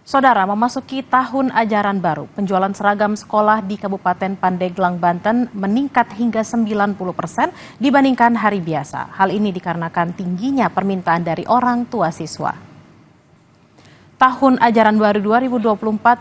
Saudara, memasuki tahun ajaran baru, penjualan seragam sekolah di Kabupaten Pandeglang, Banten meningkat hingga 90% dibandingkan hari biasa. Hal ini dikarenakan tingginya permintaan dari orang tua siswa. Tahun ajaran baru 2024-2025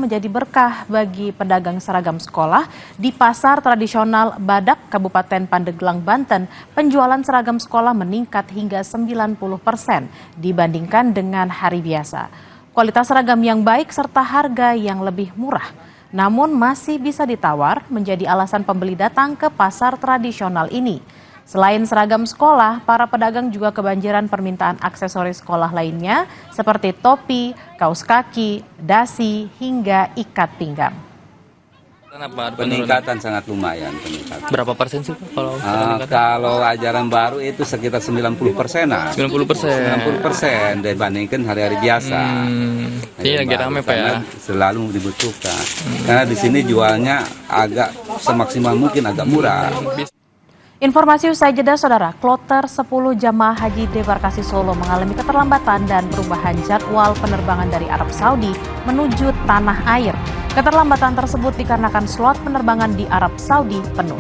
menjadi berkah bagi pedagang seragam sekolah di Pasar Tradisional Badak, Kabupaten Pandeglang, Banten. Penjualan seragam sekolah meningkat hingga 90% dibandingkan dengan hari biasa. Kualitas seragam yang baik serta harga yang lebih murah, namun masih bisa ditawar menjadi alasan pembeli datang ke pasar tradisional ini. Selain seragam sekolah, para pedagang juga kebanjiran permintaan aksesoris sekolah lainnya seperti topi, kaos kaki, dasi, hingga ikat pinggang. Peningkatan sangat lumayan peningkatan. Berapa persen sih Pak, kalau ajaran baru itu sekitar 90%-an. 90% dibandingkan hari-hari biasa. Iya, lagi rame Pak ya. Selalu dibutuhkan. Karena di sini jualnya agak semaksimal mungkin agak murah. Informasi usai jeda, Saudara. Kloter 10 jamaah haji debarkasi Solo mengalami keterlambatan dan perubahan jadwal penerbangan dari Arab Saudi menuju tanah air. Keterlambatan tersebut dikarenakan slot penerbangan di Arab Saudi penuh.